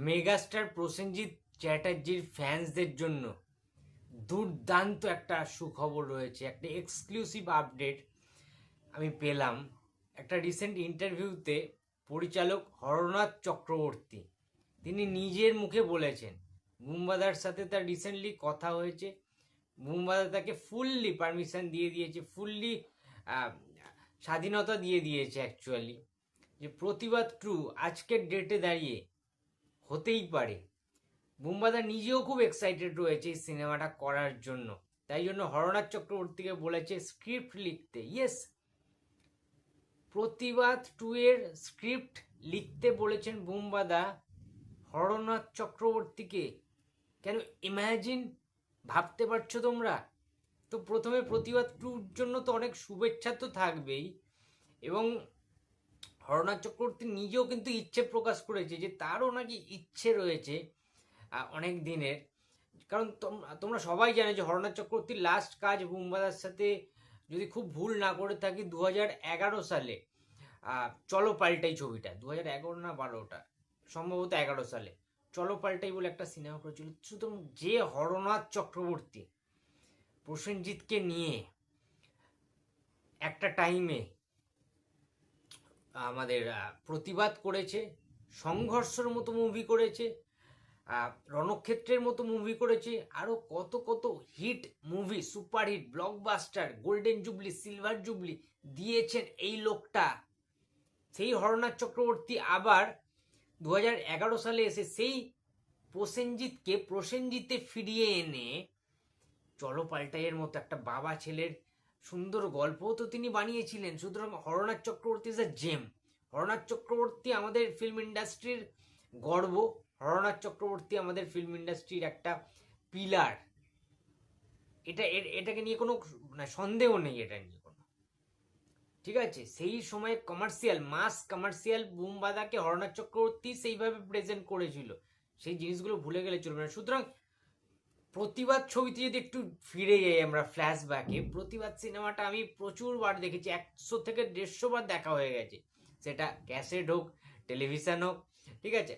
Megastar Prosenjit চ্যাটার্জির ফ্যান্সদের জন্য দুর্দান্ত একটা সুখবর রয়েছে, একটা এক্সক্লুসিভ আপডেট আমি পেলাম। একটা রিসেন্ট ইন্টারভিউতে পরিচালক হরনাথ চক্রবর্তী তিনি নিজের মুখে বলেছেন বুম্বাদার সাথে তার রিসেন্টলি কথা হয়েছে। বুম্বাদা তাকে ফুললি পারমিশন দিয়ে দিয়েছে, ফুললি স্বাধীনতা দিয়ে দিয়েছে অ্যাকচুয়ালি, যে প্রতিবাদ টু আজকের ডেটে দাঁড়িয়ে হতেই পারে। বুম্বাদা নিজেও খুব এক্সাইটেড রয়েছে এই সিনেমাটা করার জন্য, তাই জন্য হরনাথ চক্রবর্তীকে বলেছে স্ক্রিপ্ট লিখতে। ইয়েস, প্রতিবাদ টু এর স্ক্রিপ্ট লিখতে বলেছেন বুম্বাদা হরনাথ চক্রবর্তীকে। কেন, ইমাজিন, ভাবতে পারছো তোমরা? তো প্রথমে প্রতিবাদ টুর জন্য তো অনেক শুভেচ্ছা তো থাকবেই, এবং হরনাথ চক্রবর্তী নিজেও কিন্তু ইচ্ছে প্রকাশ করেছে যে তারও নাকি ইচ্ছে রয়েছে অনেক দিনের। কারণ তোমরা সবাই জানো যে হরনাথ চক্রবর্তীর লাস্ট কাজ বুম্বাদার সাথে, যদি খুব ভুল না করে থাকি, 2011 সালে চলো পাল্টাই ছবিটা, 2011 না 12টা, সম্ভবত 11 সালে চলো পাল্টাই বলে একটা সিনেমা করেছিল। সুতরাং যে হরনাথ চক্রবর্তী প্রসেনজিৎকে নিয়ে একটা টাইমে আমাদের প্রতিবাদ করেছে, সংঘর্ষের মতো মুভি করেছে, রণক্ষেত্রের মতো মুভি করেছে, আরো কত কত hit movie, super hit, blockbuster, golden jubilee, silver jubilee দিয়েছেন এই লোকটা, সেই হরনাথ চক্রবর্তী আবার 2011 সালে এসে সেই প্রসেনজিৎকে প্রসেনজিতে ফিরিয়ে এনে চলো পাল্টাইয়ের মতো একটা বাবা ছেলের সুন্দর গল্পও তো তিনি বানিয়েছিলেন। সুতরাং হরনাথ চক্রবর্তী ইজ আ জেম। হরনাথ চক্রবর্তী আমাদের ফিল্ম ইন্ডাস্ট্রির গর্ব, হরনাথ চক্রবর্তী আমাদের ফিল্ম ইন্ডাস্ট্রির একটা পিলার। এটাকে নিয়ে কোনো সন্দেহ নেই, এটা নিয়ে কোনো, ঠিক আছে। সেই সময় কমার্শিয়াল, মাস কমার্শিয়াল বুমবাদাকে হরনাথ চক্রবর্তী সেইভাবে প্রেজেন্ট করেছিল, সেই জিনিসগুলো ভুলে গেলে চলবে না। সুতরাং প্রতিবাদ ছবিতে যদি একটু ফিরে যাই আমরা ফ্ল্যাশব্যাকে, প্রতিবাদ সিনেমাটা আমি প্রচুর বার দেখেছি, 100 থেকে 150 বার দেখা হয়ে গেছে, সেটা ক্যাসেট হোক, টেলিভিশন হোক, ঠিক আছে।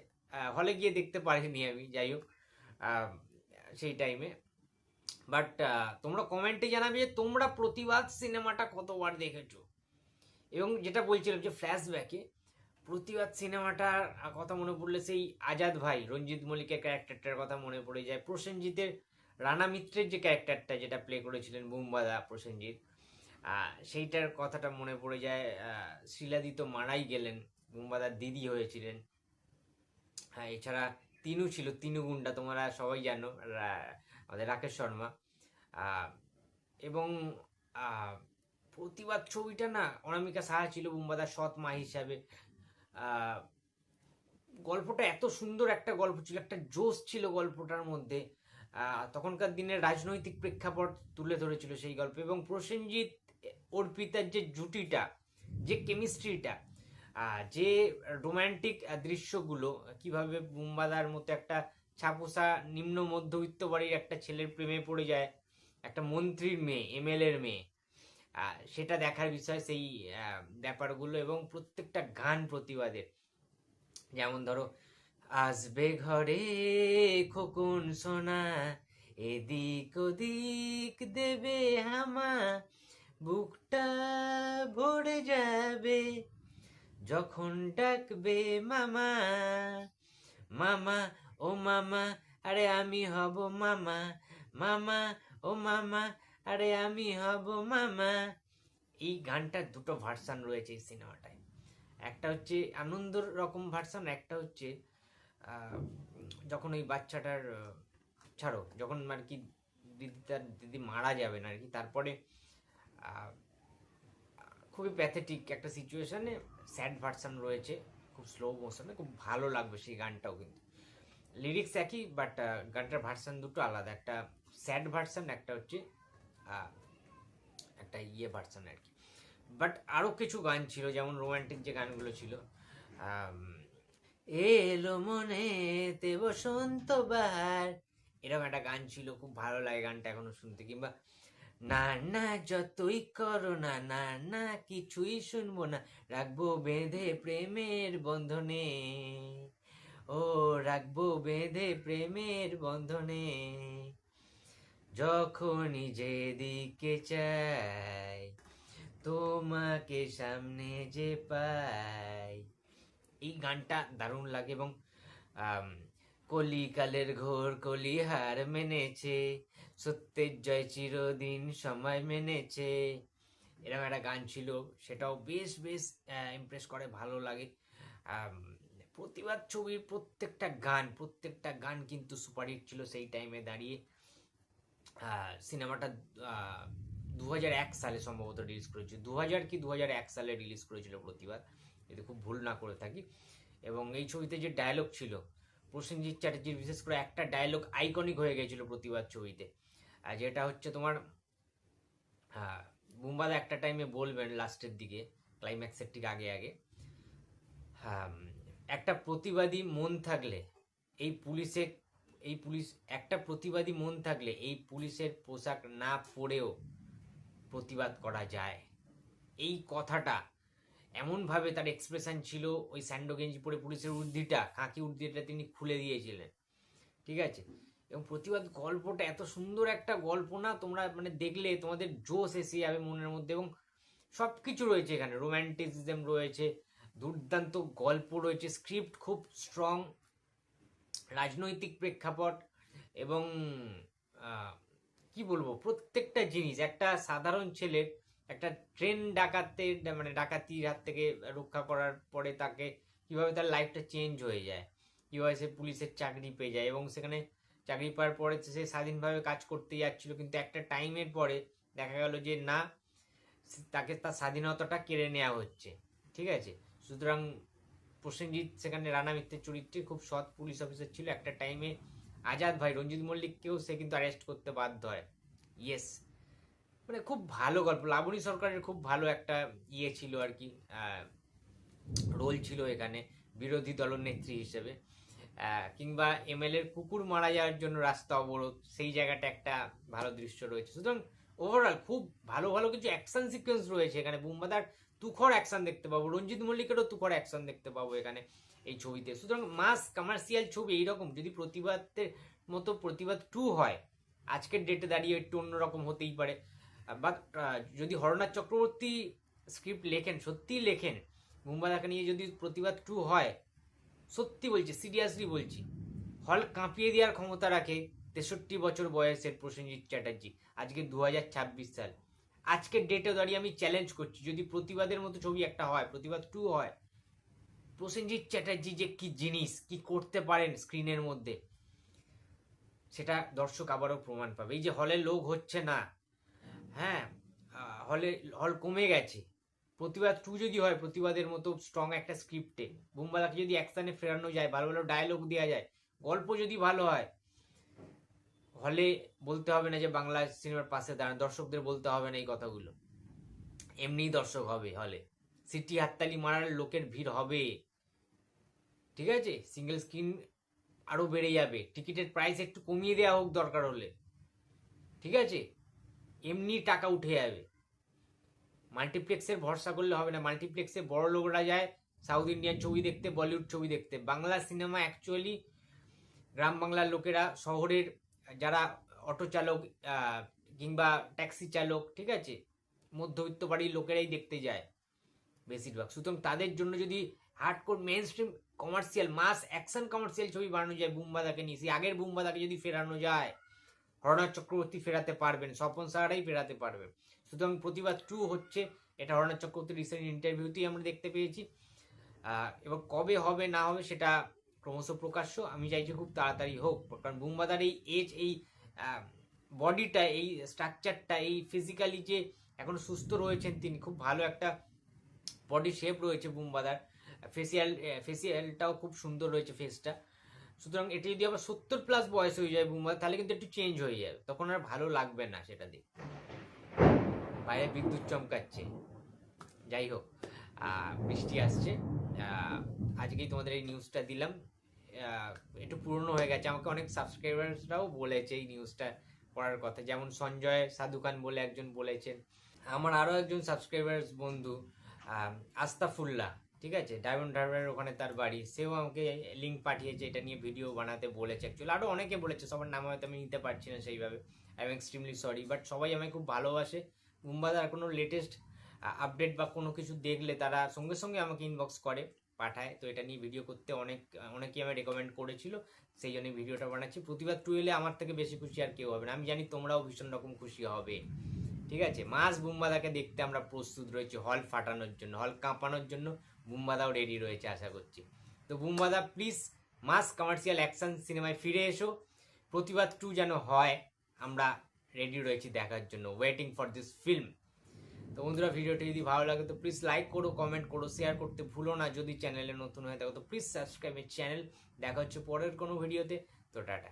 হলে গিয়ে দেখতে পারিনি আমি, যাই হোক সেই টাইমে। বাট তোমরা কমেন্টে জানাবে যে তোমরা প্রতিবাদ সিনেমাটা কতবার দেখেছো। এবং যেটা বলছিলাম যে ফ্ল্যাশব্যাকে প্রতিবাদ সিনেমাটার কথা মনে পড়লে সেই আজাদ ভাই রঞ্জিত মল্লিকের ক্যারেক্টারটার কথা মনে পড়ে যায়, প্রসেনজিতের রানা মিত্রের যে ক্যারেক্টারটা যেটা প্লে করেছিলেন বুম্বাদা প্রসেনজিৎ, সেইটার কথাটা মনে পড়ে যায়। শিলাদি তো মারাই গেলেন, বুম্বাদার দিদি হয়েছিলেন। হ্যাঁ, এছাড়া তিনু ছিল, তিনু গুন্ডা, তোমরা সবাই জানো, আমাদের রাকেশ শর্মা। এবং প্রতিবাদ ছবিটা না, অনামিকা সাহা ছিল বুম্বাদার সৎ মা হিসাবে। গল্পটা এত সুন্দর একটা গল্প ছিল, একটা জোশ ছিল গল্পটার মধ্যে। তখনকার দিনের রাজনৈতিক প্রেক্ষাপট তুলে ধরেছিল সেই গল্প, এবং প্রসেনজিৎ অর্পিতার যে জুটিটা, যে কেমিস্ট্রিটা, যে রোম্যান্টিক দৃশ্যগুলো, কিভাবে বুম্বাদার মতো একটা ছাপোসা নিম্ন মধ্যবিত্ত বাড়ির একটা ছেলের প্রেমে পড়ে যায় একটা মন্ত্রীর মেয়ে, এমএলএর মেয়ে, সেটা দেখার বিষয় সেই ব্যাপারগুলো। এবং প্রত্যেকটা গান প্রতিবাদের, যেমন ধরো আসবে ঘরে খোকন সোনা, এদিক ওদিক দেবে হামা, বুকটা ভরে যাবে যখন ডাকবে মামা, মামা ও মামা আরে আমি হব মামা, মামা ও মামা আরে আমি হব মামা। এই গানটার দুটো ভার্সান রয়েছে এই সিনেমাটায়, একটা হচ্ছে আনন্দর রকম ভার্সান, একটা হচ্ছে যখন ওই বাচ্চাটার, ছাড়ো, যখন আর কি তার দিদি মারা যাবেন আর কি, তারপরে খুবই প্যাথেটিক একটা সিচুয়েশনে স্যাড ভার্সান রয়েছে, খুব স্লো মোশনে, খুব ভালো লাগবে সেই গানটাও। কিন্তু লিরিক্স একই, বাট গানটার ভার্সান দুটো আলাদা, একটা স্যাড ভার্সান, একটা হচ্ছে একটা ভার্সান আর কি। বাট আরও কিছু গান ছিল, যেমন রোমান্টিক যে গানগুলো ছিল, এলো মনেতে বসন্ত বাহার, এরকম একটা গান ছিল, খুব ভালো লাগে গানটা এখনো শুনতে। কিংবা না না যতই করো না, না না কিছুই শুনবো না, রাখবো বেঁধে প্রেমের বন্ধনে, ও রাখবো বেঁধে প্রেমের বন্ধনে, যখনই যেদিকে চাই তোমাকে সামনে যে পাই। এই গানটা দারুণ লাগে। এবং কলিকালের ঘোর কলিহার মেনেছে, সত্যের জয় চিরদিন সময় মেনেছে, এরকম একটা গান ছিল। সেটাও বেশ বেশ ইমপ্রেস করে, ভালো লাগে। প্রতিবাদ ছবির প্রত্যেকটা গান কিন্তু সুপারহিট ছিল সেই টাইমে দাঁড়িয়ে। সিনেমাটা 2001 সালে সম্ভবত রিলিজ করেছিল, 2000 কি 2001 সালে রিলিজ করেছিল প্রতিবাদ, যদি খুব ভুল না করে থাকি। এবং এই ছবিতে যে ডায়লগ ছিল প্রসেনজিৎ চ্যাটার্জির, বিশেষ করে একটা ডায়লগ আইকনিক হয়ে গেছিল প্রতিবাদ ছবিতে, যেটা হচ্ছে তোমার বুম্বাদা একটা টাইমে বলবেন লাস্টের দিকে, ক্লাইম্যাক্সের ঠিক আগে আগে, একটা প্রতিবাদী মন থাকলে একটা প্রতিবাদী মন থাকলে এই পুলিশের পোশাক না পরেও প্রতিবাদ করা যায়। এই কথাটা এমনভাবে তার এক্সপ্রেশন ছিল, ওই স্যান্ডো গেঞ্জি পরে পুলিশের খাঁকি উর্দিটা তিনি খুলে দিয়েছিলেন, ঠিক আছে। এবং প্রতিবাদ গল্পটা এত সুন্দর একটা গল্প না, তোমরা মানে দেখলে তোমাদের জোশ এসে যাবে মনের মধ্যে। এবং সব কিছু রয়েছে এখানে, রোম্যান্টিসিজম রয়েছে, দুর্দান্ত গল্প রয়েছে, স্ক্রিপ্ট খুব স্ট্রং, রাজনৈতিক প্রেক্ষাপট, এবং কি বলবো, প্রত্যেকটা জিনিস একটা সাধারণ ছেলের, একটা ট্রেন ডাকাতির হাত থেকে রক্ষা করার পরে তাকে কিভাবে তার লাইফটা চেঞ্জ হয়ে যায়, কিভাবে সে পুলিশের চাকরি পেয়ে যায়, এবং সেখানে চাকরি পাওয়ার পরে সে স্বাধীনভাবে কাজ করতে যাচ্ছিল, কিন্তু একটা টাইমের পরে দেখা গেল যে না, তাকে তার স্বাধীনতাটা কেড়ে নেওয়া হচ্ছে, ঠিক আছে। সুতরাং প্রসেনজিৎ সেখানে রানা মিত্রের চরিত্রে খুব সৎ পুলিশ অফিসার ছিল। একটা টাইমে আজাদ ভাই রঞ্জিত মল্লিককেও সে কিন্তু অ্যারেস্ট করতে বাধ্য হয়। ইয়েস, মানে খুব ভালো গল্প। লাবণী সরকারের খুব ভালো একটা ছিল আর কি, রোল ছিল এখানে বিরোধী দলনেত্রী হিসেবে। কিংবা এমএলএর কুকুর মারা যাওয়ার জন্য রাস্তা অবরোধ, সেই জায়গাটা একটা ভালো দৃশ্য রয়েছে। সুতরাং ওভারঅল খুব ভালো ভালো কিছু অ্যাকশন সিকোয়েন্স রয়েছে এখানে। বুম্বাদার তুখর অ্যাকশন দেখতে পাবো, রঞ্জিত মল্লিকেরও তুখর অ্যাকশন দেখতে পাবো এখানে এই ছবিতে। সুতরাং মাস কমার্শিয়াল ছবি এইরকম, যদি প্রতিবাদের মতো প্রতিবাদ 2 হয়, আজকের ডেটে দাঁড়িয়ে একটু অন্যরকম হতেই পারে, বাট যদি হরনাথ চক্রবর্তী স্ক্রিপ্ট লেখেন, সত্যিই লেখেন, বুম্বাদাকে নিয়ে যদি প্রতিবাদ 2 হয়, সত্যি বলছি, সিরিয়াসলি বলছি, হল কাঁপিয়ে দেওয়ার ক্ষমতা রাখে 63 বছর বয়সের প্রসেনজিৎ চ্যাটার্জি। আজকে 2026 সাল, আজকের ডেটে দাঁড়িয়ে আমি চ্যালেঞ্জ করছি, যদি প্রতিবাদের মতো ছবি একটা হয়, প্রতিবাদ 2 হয়, প্রসেনজিৎ চ্যাটার্জি যে কি জিনিস, কি করতে পারেন স্ক্রিনের মধ্যে, সেটা দর্শক আবারও প্রমাণ পাবে। এই যে হলে লোক হচ্ছে না, হ্যাঁ, হল কমে গেছে, প্রতিবাদ 2 যদি হয় প্রতিবাদের মতো স্ট্রং একটা স্ক্রিপ্টে, বুম্বাদাকে যদি অ্যাকশনে ফেরানো যায়, ভালো ভালো ডায়লগ দেওয়া যায়, গল্প যদি ভালো হয়, হলে বলতে হবে না যে বাংলা সিনেমার পাশে দাঁড়ান, দর্শকদের বলতে হবে না এই কথাগুলো, এমনিই দর্শক হবে হলে, সিটি হাততালি মারার লোকের ভিড় হবে, ঠিক আছে। সিঙ্গেল স্ক্রিন আরো বেড়ে যাবে, টিকিটের প্রাইস একটু কমিয়ে দেওয়া হোক দরকার হলে, ঠিক আছে, এমনি টাকা উঠে যাবে। মাল্টিপ্লেক্সের ভরসা করলে হবে না, মাল্টিপ্লেক্সে বড় লোকরা যায় সাউথ ইন্ডিয়ান ছবি দেখতে, বলিউড ছবি দেখতে। বাংলা সিনেমা অ্যাকচুয়ালি গ্রাম বাংলার লোকেরা, শহরের যারা অটো চালক কিংবা ট্যাক্সি চালক, ঠিক আছে, মধ্যবিত্ত বাড়ির লোকেরাই দেখতে যায় বেশিরভাগ। সুতরাং তাদের জন্য যদি হার্ডকোর মেইন স্ট্রিম কমার্শিয়াল মাস অ্যাকশন কমার্শিয়াল ছবি বানানো যায় বুম্বাদাকে নিয়ে, সেই আগের বুম্বাদাকে যদি ফেরানো যায়, হরনাথ চক্রবর্তী ফেরাতে পারবেন, স্বপন সাহারাই ফেরাতে পারবেন। সুতরাং প্রতিবাদ 2 হচ্ছে, এটা হরনাথ চক্রবর্তীর রিসেন্ট ইন্টারভিউতেই আমরা দেখতে পেয়েছি। এবার কবে হবে না হবে সেটা ক্রমশ প্রকাশ্য, আমি চাইছি খুব তাড়াতাড়ি হোক, কারণ বুম্বাদার এই এজ, এই বডিটা, এই স্ট্রাকচারটা, এই ফিজিক্যালি যে এখনো সুস্থ রয়েছেন তিনি, খুব ভালো একটা বডি শেপ রয়েছে বুম্বাদার, ফেসিয়ালটাও খুব সুন্দর রয়েছে ফেসটা। সুতরাং এটা যদি আবার 70+ বয়স হয়ে যায় বুম্বাদার, তাহলে কিন্তু একটু চেঞ্জ হয়ে যাবে, তখন আর ভালো লাগবে না সেটা দেখে। বাইরে বিদ্যুৎ চমকাচ্ছে, যাই হোক, বৃষ্টি আসছে। আজকেই তোমাদের এই নিউজটা দিলাম, একটু পুরনো হয়ে গেছে, আমাকে অনেক সাবস্ক্রাইবার্সরাও বলেছে এই নিউজটা পড়ার কথা, যেমন সঞ্জয় সাধুখান বলে একজন বলেছেন, আমার আরও একজন সাবস্ক্রাইবার্স বন্ধু আস্তাফুল্লাহ, ঠিক আছে, ডায়মন্ড হারবারের ওখানে তার বাড়ি, সেও আমাকে লিঙ্ক পাঠিয়েছে, এটা নিয়ে ভিডিও বানাতে বলেছে। অ্যাকচুয়ালি আরও অনেকে বলেছে, সবার নাম হয়তো আমি নিতে পারছি না সেইভাবে, I am extremely sorry, but সবাই আমায় খুব ভালোবাসে। বুম্বাদার কোনো লেটেস্ট আপডেট বা কোনো কিছু দেখলে তারা সঙ্গে সঙ্গে আমাকে ইনবক্স করে, পাঠায়। তো এটা নিয়ে ভিডিও করতে অনেকেই আমায় রেকমেন্ড করেছিল, সেই জন্য ভিডিওটা বানাচ্ছি। প্রতিবাদ 2 এলে আমার থেকে বেশি খুশি আর কেউ হবে না, আমি জানি তোমরাও ভীষণ রকম খুশি হবে। ঠিক আছে, মাস বুম্বাদাকে দেখতে আমরা প্রস্তুত রয়েছি, হল ফাটানোর জন্য, হল কাঁপানোর জন্য বুম্বাদাও রেডি রয়েছে আশা করছি। তো বুম্বাদা প্লিজ মাস কমার্শিয়াল অ্যাকশন সিনেমায় ফিরে এসো, প্রতিবাদ 2 যেন হয়, আমরা রেডি রয়েছি দেখার জন্য, ওয়েটিং ফর দিস ফিল্ম। তো বন্ধুরা, ভিডিওটি যদি ভালো লাগে তো প্লিজ লাইক করো, কমেন্ট করো, শেয়ার করতে ভুলো না। যদি চ্যানেলে নতুন হয়ে থাকো তো প্লিজ সাবস্ক্রাইব চ্যানেল। দেখা হচ্ছে পরের কোনো ভিডিওতে। তো টাটা।